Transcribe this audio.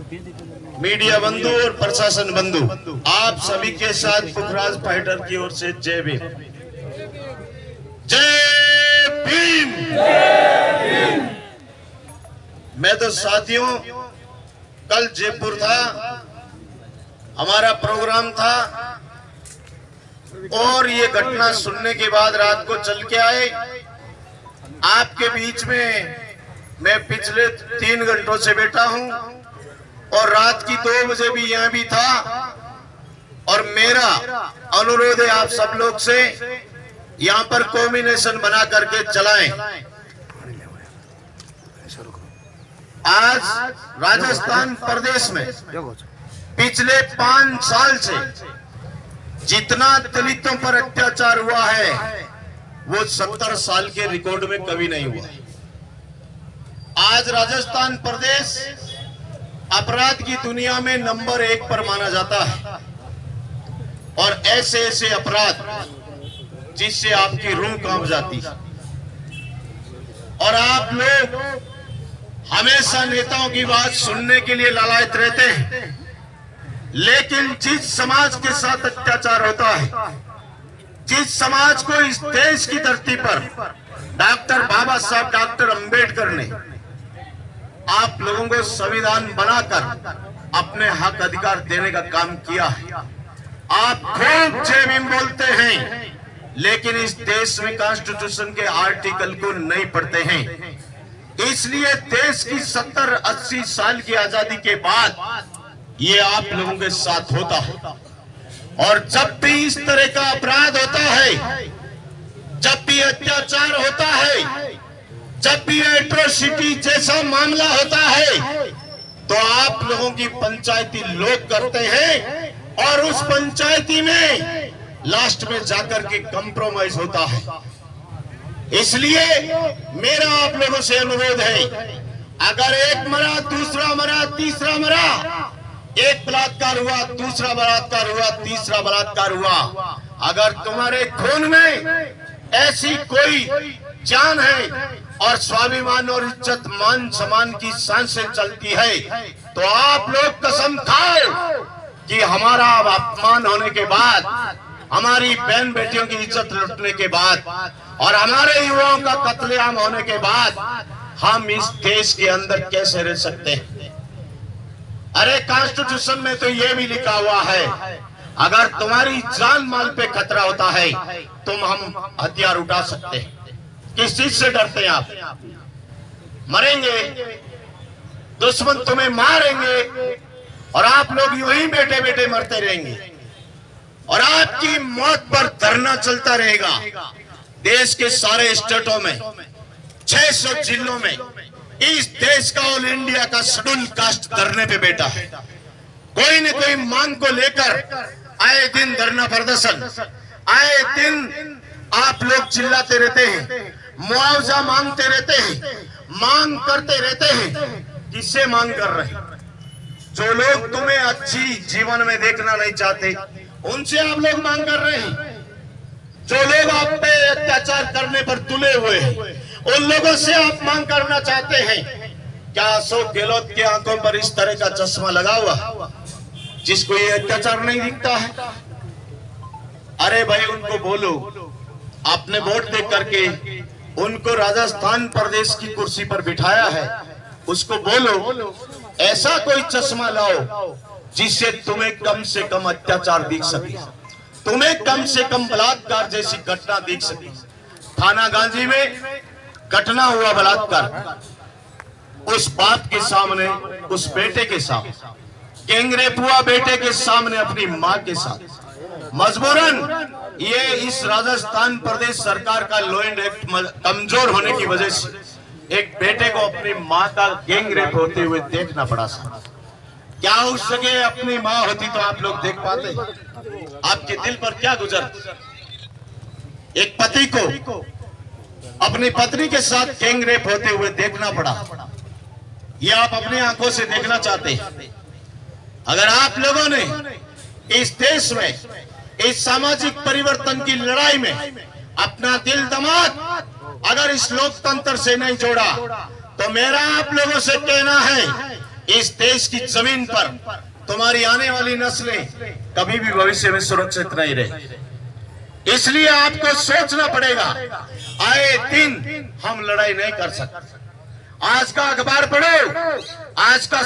Media बंधु और प्रशासन बंधु, आप सभी के साथ पुखराज फाइटर की ओर से जय भीम। जय भीम। मैं तो साथियों कल जयपुर था, हमारा प्रोग्राम था और ये घटना सुनने के बाद रात को चल के आए। आपके बीच में मैं पिछले 3 घंटों से बैठा हूं और रात की 2 बजे भी यहाँ भी था। और मेरा अनुरोध है आप सब लोग से, यहाँ पर कॉम्बिनेशन बना करके चलाएं। आज राजस्थान प्रदेश में पिछले 5 साल से जितना दलितों पर अत्याचार हुआ है वो 70 साल के रिकॉर्ड में कभी नहीं हुआ। आज राजस्थान प्रदेश अपराध की दुनिया में नंबर 1 पर माना जाता है और ऐसे ऐसे अपराध जिससे आपकी रूह कांप जाती है। और आप लोग हमेशा नेताओं की बात सुनने के लिए लालायित रहते हैं, लेकिन जिस समाज के साथ अत्याचार होता है, जिस समाज को इस देश की धरती पर डॉक्टर बाबा साहब डॉक्टर अंबेडकर ने आप लोगों को संविधान बनाकर अपने हक अधिकार देने का काम किया है। आप खूब जय भीम बोलते हैं, लेकिन इस देश में कॉन्स्टिट्यूशन के आर्टिकल को नहीं पढ़ते हैं। इसलिए देश की 70-80 साल की आजादी के बाद ये आप लोगों के साथ होता है। और जब भी इस तरह का अपराध होता है, जब भी अत्याचार होता है, जब भी एट्रोसिटी जैसा मामला होता है, तो आप लोगों की पंचायती लोग करते हैं और उस पंचायती में लास्ट में जाकर के कंप्रोमाइज होता है। इसलिए मेरा आप लोगों से अनुरोध है, अगर एक मरा, दूसरा मरा, तीसरा मरा, एक बलात्कार हुआ, दूसरा बलात्कार हुआ, तीसरा बलात्कार हुआ, अगर तुम्हारे खून में ऐसी कोई जान है और स्वाभिमान और इज्जत मान सम्मान की सांसें चलती है, तो आप लोग कसम खाओ कि हमारा अपमान होने के बाद, हमारी बहन बेटियों की इज्जत लुटने के बाद और हमारे युवाओं का कत्लेआम होने के बाद हम इस देश के अंदर कैसे रह सकते हैं। अरे कॉन्स्टिट्यूशन में तो ये भी लिखा हुआ है, अगर तुम्हारी जान माल पे खतरा होता है तुम हम हथियार उठा सकते हैं। किस चीज से डरते हैं आप? मरेंगे, दुश्मन तुम्हें मारेंगे और आप लोग यूं ही बैठे बैठे मरते रहेंगे और आपकी मौत पर धरना चलता रहेगा। देश के सारे स्टेटों में 600 जिलों में इस देश का ऑल इंडिया का शेड्यूल कास्ट धरने पे बैठा है। कोई न कोई मांग को लेकर आए दिन धरना प्रदर्शन, आए दिन आप लोग चिल्लाते रहते हैं, मुआवजा मांगते रहते हैं, मांग करते रहते हैं। किससे मांग कर रहे हैं? जो लोग तुम्हें अच्छी जीवन में देखना नहीं चाहते उनसे आप लोग मांग कर रहे हैं। जो लोग आप पे अत्याचार करने पर तुले हुए हैं उन लोगों से आप मांग करना चाहते हैं। क्या अशोक गहलोत के आंखों पर इस तरह का चश्मा लगा हुआ जिसको ये अत्याचार नहीं दिखता है? अरे भाई उनको बोलो, आपने वोट दे करके उनको राजस्थान प्रदेश की कुर्सी पर बिठाया है, उसको बोलो ऐसा कोई चश्मा लाओ जिससे तुम्हें कम से कम अत्याचार दिख सके, तुम्हें कम से कम बलात्कार जैसी घटना दिख सके। थाना गांधी में घटना हुआ बलात्कार, उस बाप के सामने, उस बेटे के सामने, गैंग रेप हुआ बेटे के सामने अपनी मां के साथ। मजबूरन ये इस राजस्थान प्रदेश सरकार का लॉ एंड एक्ट कमजोर होने की वजह से एक बेटे को अपनी मां का गैंग रेप होते हुए देखना पड़ा। क्या उस जगह अपनी मां होती तो आप लोग देख पाते? आपके दिल पर क्या गुजरती? एक पति को अपनी पत्नी के साथ गैंग रेप होते हुए देखना पड़ा, ये आप अपनी आंखों से देखना चाहते हैं? अगर आप लोगों ने इस देश में इस सामाजिक परिवर्तन की लड़ाई में अपना दिल दिमाग अगर इस लोकतंत्र से नहीं जोड़ा, तो मेरा आप लोगों से कहना है इस देश की जमीन पर तुम्हारी आने वाली नस्लें कभी भी भविष्य में सुरक्षित नहीं रहे। इसलिए आपको सोचना पड़ेगा, आए दिन हम लड़ाई नहीं कर सकते। आज का अखबार पढ़ो, आज का